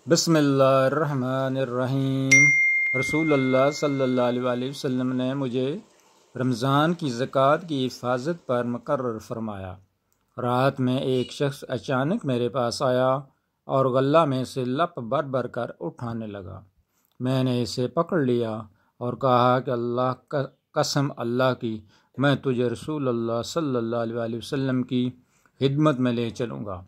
بسم اللہ الرحمن الرحیم۔ رسول اللہ صلی اللہ علیہ وسلم نے مجھے رمضان کی زکوٰۃ کی حفاظت پر مقرر فرمایا۔ رات میں ایک شخص اچانک میرے پاس آیا اور غلہ میں سے لپ بھر بھر کر اٹھانے لگا۔ میں نے اسے پکڑ لیا اور کہا کہ اللہ کا قسم اللہ کی، میں تجھے رسول اللہ صلی اللہ علیہ وسلم کی خدمت میں لے چلوں گا۔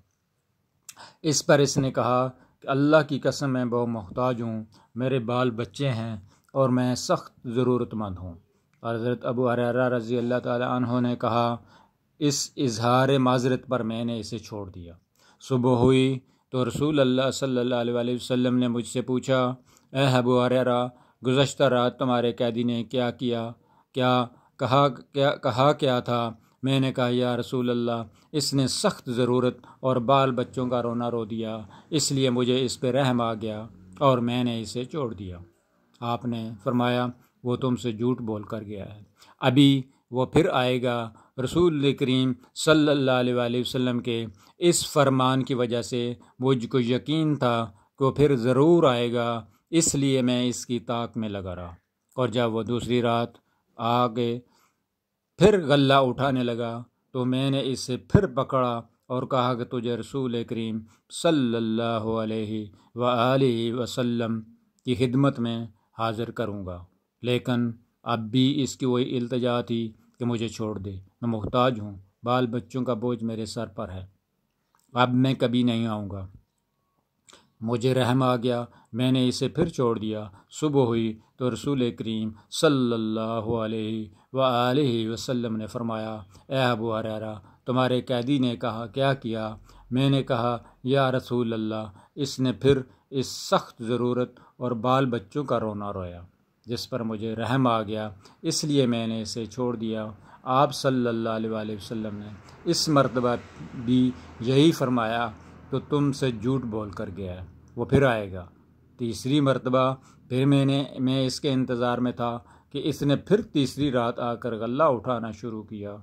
اس پر اس نے کہا کہ اللہ کی قسم میں بہت محتاج ہوں، میرے بال بچے ہیں اور میں سخت ضرورت مند ہوں۔ حضرت ابو ہریرہ رضی اللہ تعالی عنہ نے کہا، اس اظہار معذرت پر میں نے اسے چھوڑ دیا۔ صبح ہوئی تو رسول اللہ صلی اللہ علیہ وسلم نے مجھ سے پوچھا، اے ابو ہریرہ، گزشتہ رات تمہارے قیدی نے کیا کہا تھا؟ میں نے کہا، یا رسول اللہ، اس نے سخت ضرورت اور بال بچوں کا رونا رو دیا، اس لیے مجھے اس پہ رحم آ گیا اور میں نے اسے چھوڑ دیا۔ آپ نے فرمایا، وہ تم سے جھوٹ بول کر گیا ہے، ابھی وہ پھر آئے گا۔ رسول کریم صلی اللہ علیہ وسلم کے اس فرمان کی وجہ سے مجھ کو یقین تھا کہ وہ پھر ضرور آئے گا، اس لیے میں اس کی طاق میں لگا رہا۔ اور جب وہ دوسری رات آگے پھر غلہ اٹھانے لگا تو میں نے اسے پھر پکڑا اور کہا کہ تجھے رسول کریم صلی اللہ علیہ وآلہ وسلم کی خدمت میں حاضر کروں گا، لیکن اب بھی اس کی وہی التجا تھی کہ مجھے چھوڑ دے، میں محتاج ہوں، بال بچوں کا بوجھ میرے سر پر ہے، اب میں کبھی نہیں آؤں گا۔ مجھے رحم آ گیا، میں نے اسے پھر چھوڑ دیا۔ صبح ہوئی تو رسول کریم صلی اللہ علیہ وآلہ وسلم نے فرمایا، اے ابو ہریرہ، تمہارے قیدی نے کیا؟ میں نے کہا، یا رسول اللہ، اس نے پھر اس سخت ضرورت اور بال بچوں کا رونا رویا، جس پر مجھے رحم آ گیا، اس لیے میں نے اسے چھوڑ دیا۔ آپ صلی اللہ علیہ وسلم نے اس مرتبہ بھی یہی فرمایا تو تم سے جھوٹ بول کر گیا ہے، وہ پھر آئے گا۔ تیسری مرتبہ پھر میں اس کے انتظار میں تھا کہ اس نے پھر تیسری رات آ کر غلہ اٹھانا شروع کیا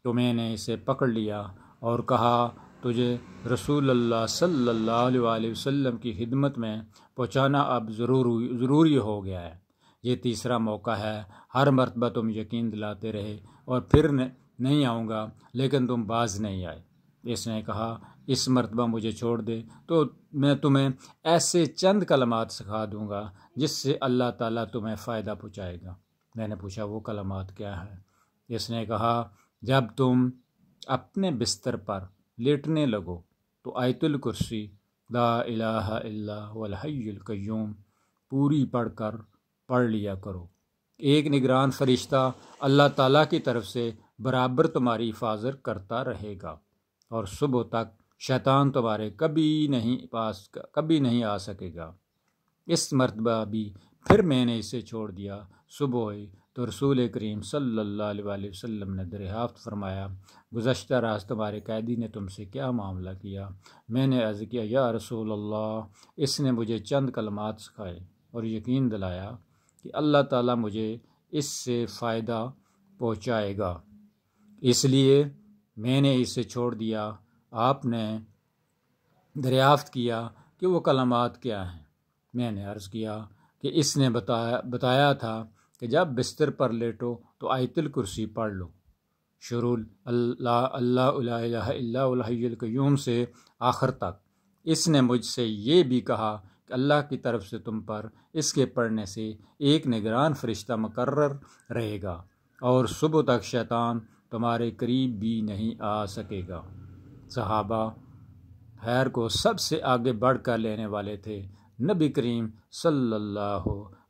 تو میں نے اسے پکڑ لیا اور کہا، تجھے رسول اللہ صلی اللہ علیہ وسلم کی خدمت میں پہنچانا اب ضروری ہو گیا ہے۔ یہ تیسرا موقع ہے، ہر مرتبہ تم یقین دلاتے رہے اور پھر نہیں آؤں گا، لیکن تم باز نہیں آئے۔ اس نے کہا، اس مرتبہ مجھے چھوڑ دے تو میں تمہیں ایسے چند کلمات سکھا دوں گا جس سے اللہ تعالیٰ تمہیں فائدہ پہنچائے گا۔ میں نے پوچھا، وہ کلمات کیا ہیں؟ اس نے کہا، جب تم اپنے بستر پر لیٹنے لگو تو آیت الکرسی، لا الہ الا هو الحی القیوم پوری پڑھ لیا کرو۔ ایک نگران فرشتہ اللہ تعالیٰ کی طرف سے برابر تمہاری حفاظت کرتا رہے گا اور صبح تک شیطان تمہارے کبھی نہیں آ سکے گا۔ اس مرتبہ بھی پھر میں نے اسے چھوڑ دیا۔ صبح ہوئی تو رسول کریم صلی اللہ علیہ وسلم نے دریافت فرمایا، گزشتہ رات تمہارے قیدی نے تم سے کیا معاملہ کیا؟ میں نے عرض کیا، یا رسول اللہ، اس نے مجھے چند کلمات سکھائے اور یقین دلایا کہ اللہ تعالیٰ مجھے اس سے فائدہ پہنچائے گا، اس لیے میں نے اسے چھوڑ دیا۔ آپ نے دریافت کیا کہ وہ کلمات کیا ہیں؟ میں نے عرض کیا کہ اس نے بتایا تھا کہ جب بستر پر لیٹو تو آیت الکرسی پڑھ لو، شروع اللہ لا الہ الا هو الحی القیوم سے آخر تک۔ اس نے مجھ سے یہ بھی کہا کہ اللہ کی طرف سے تم پر اس کے پڑھنے سے ایک نگران فرشتہ مقرر رہے گا اور صبح تک شیطان تمہارے قریب بھی نہیں آ سکے گا۔ صحابہ خیر کو سب سے آگے بڑھ کر لینے والے تھے۔ نبی کریم صلی اللہ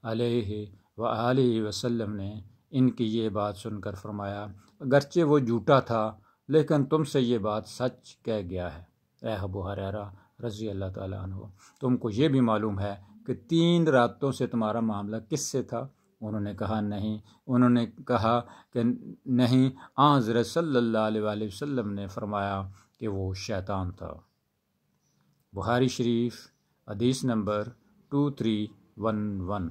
علیہ وآلہ وسلم نے ان کی یہ بات سن کر فرمایا، اگرچہ وہ جھوٹا تھا لیکن تم سے یہ بات سچ کہہ گیا ہے۔ اے ابو ہریرہ رضی اللہ تعالیٰ عنہ، تم کو یہ بھی معلوم ہے کہ 3 راتوں سے تمہارا معاملہ کس سے تھا؟ انہوں نے کہا نہیں۔ انہوں نے کہا کہ نہیں، حضرت صلی اللہ علیہ وسلم نے فرمایا کہ وہ شیطان تھا۔ بخاری شریف حدیث نمبر 2311۔